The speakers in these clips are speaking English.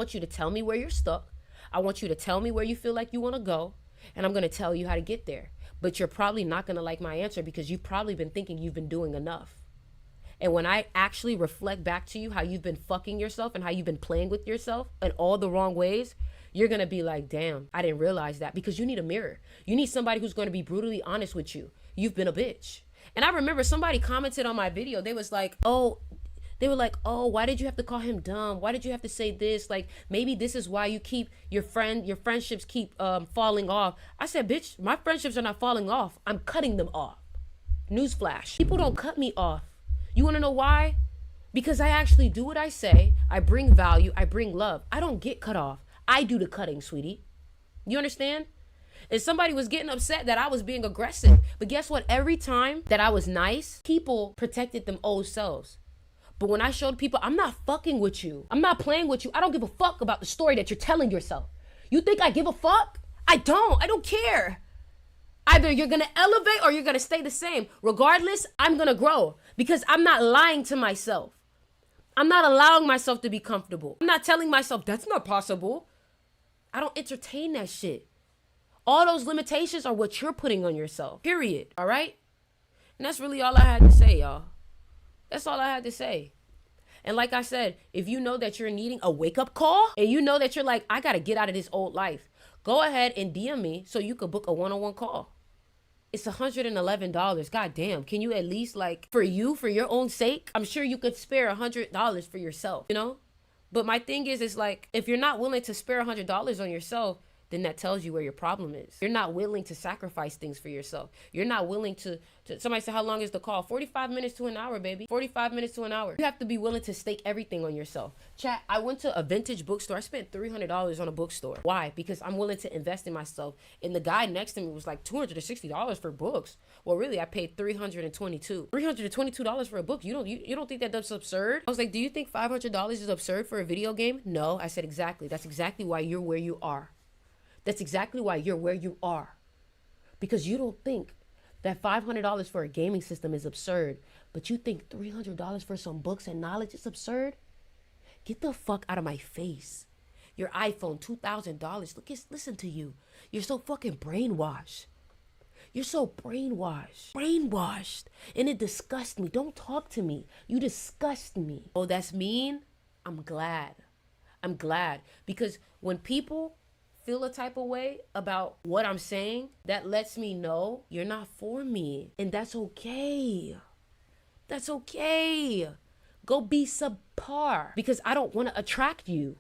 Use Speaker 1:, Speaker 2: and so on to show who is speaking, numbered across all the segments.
Speaker 1: want you to tell me where you're stuck. I want you to tell me where you feel like you want to go. And I'm going to tell you how to get there. But you're probably not going to like my answer because you've probably been thinking you've been doing enough. And when I actually reflect back to you how you've been fucking yourself and how you've been playing with yourself in all the wrong ways, you're going to be like, damn, I didn't realize that. Because you need a mirror. You need somebody who's going to be brutally honest with you. You've been a bitch. And I remember somebody commented on my video. They were like, oh, why did you have to call him dumb? Why did you have to say this? Like, maybe this is why you keep your friendships keep falling off. I said, bitch, my friendships are not falling off. I'm cutting them off. Newsflash. People don't cut me off. You want to know why? Because I actually do what I say. I bring value. I bring love. I don't get cut off. I do the cutting, sweetie. You understand? And somebody was getting upset that I was being aggressive. But guess what? Every time that I was nice, people protected them old selves. But when I showed people, I'm not fucking with you. I'm not playing with you. I don't give a fuck about the story that you're telling yourself. You think I give a fuck? I don't care. Either you're going to elevate or you're going to stay the same. Regardless, I'm going to grow because I'm not lying to myself. I'm not allowing myself to be comfortable. I'm not telling myself that's not possible. I don't entertain that shit. All those limitations are what you're putting on yourself, period. All right? And that's really all I had to say, y'all. That's all I had to say. And like I said, if you know that you're needing a wake-up call and you know that you're like, I got to get out of this old life, go ahead and DM me so you could book a one-on-one call. It's $111. God damn. Can you at least, like, for your own sake, I'm sure you could spare $100 for yourself, you know? But my thing is like, if you're not willing to spare $100 on yourself, then that tells you where your problem is. You're not willing to sacrifice things for yourself. You're not willing to somebody said, how long is the call? 45 minutes to an hour, baby. 45 minutes to an hour. You have to be willing to stake everything on yourself. Chat, I went to a vintage bookstore. I spent $300 on a bookstore. Why? Because I'm willing to invest in myself. And the guy next to me was like $260 for books. Well, really, I paid $322. $322 for a book. You don't think that that's absurd? I was like, do you think $500 is absurd for a video game? No. I said, exactly. That's exactly why you're where you are. That's exactly why you're where you are. Because you don't think that $500 for a gaming system is absurd, but you think $300 for some books and knowledge is absurd? Get the fuck out of my face. Your iPhone, $2,000. Listen to you. You're so fucking brainwashed. You're so brainwashed. Brainwashed. And it disgusts me. Don't talk to me. You disgust me. Oh, that's mean? I'm glad. I'm glad. Because when people feel a type of way about what I'm saying, that lets me know you're not for me. And that's okay. That's okay. Go be subpar. Because I don't want to attract you.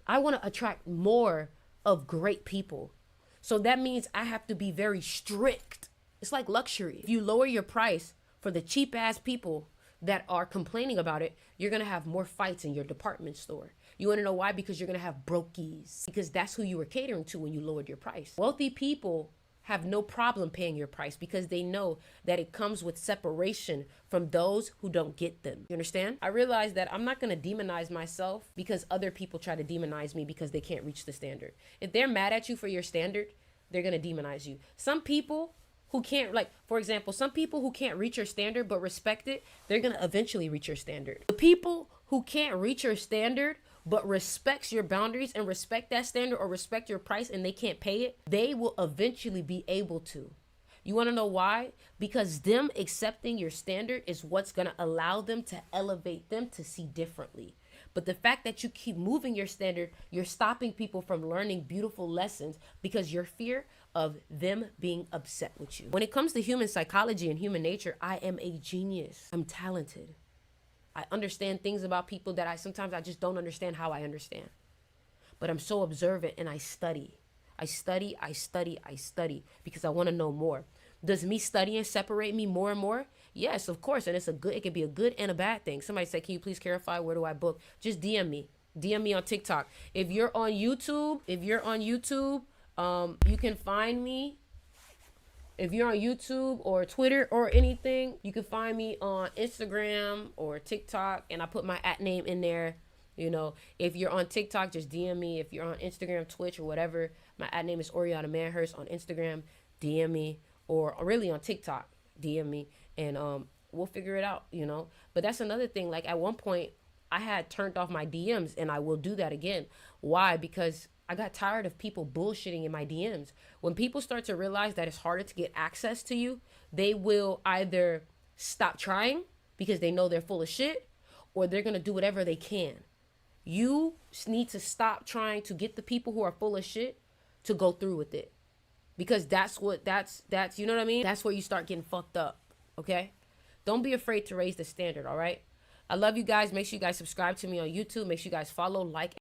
Speaker 1: I want to attract more of great people. So that means I have to be very strict. It's like luxury. If you lower your price for the cheap ass people that are complaining about it, you're going to have more fights in your department store. You want to know why? Because you're going to have brokies. Because that's who you were catering to when you lowered your price. Wealthy people have no problem paying your price because they know that it comes with separation from those who don't get them. You understand? I realize that I'm not going to demonize myself because other people try to demonize me because they can't reach the standard. If they're mad at you for your standard, they're going to demonize you. Some people who can't, like, for example, some people who can't reach your standard but respect it, they're going to eventually reach your standard. The people who can't reach your standard but respects your boundaries and respect that standard or respect your price and they can't pay it, they will eventually be able to. You want to know why? Because them accepting your standard is what's going to allow them to elevate them to see differently. But the fact that you keep moving your standard, you're stopping people from learning beautiful lessons because your fear of them being upset with you. When it comes to human psychology and human nature, I am a genius. I'm talented. I understand things about people that sometimes I just don't understand how I understand. But I'm so observant and I study. I study because I want to know more. Does me studying separate me more and more? Yes, of course. And it can be a good and a bad thing. Somebody said, can you please clarify, where do I book? Just DM me. DM me on TikTok. If you're on YouTube, you can find me. If you're on YouTube or Twitter or anything, you can find me on Instagram or TikTok, and I put my @name in there. You know, if you're on TikTok, just DM me. If you're on Instagram, Twitch, or whatever, my @name is Oriana Manhurst on Instagram. DM me, or really on TikTok, DM me, and we'll figure it out. You know, but that's another thing. Like at one point, I had turned off my DMs, and I will do that again. Why? Because I got tired of people bullshitting in my DMs. When people start to realize that it's harder to get access to you, they will either stop trying because they know they're full of shit, or they're going to do whatever they can. You need to stop trying to get the people who are full of shit to go through with it. Because that's you know what I mean? That's where you start getting fucked up, okay? Don't be afraid to raise the standard, all right? I love you guys. Make sure you guys subscribe to me on YouTube. Make sure you guys follow, like,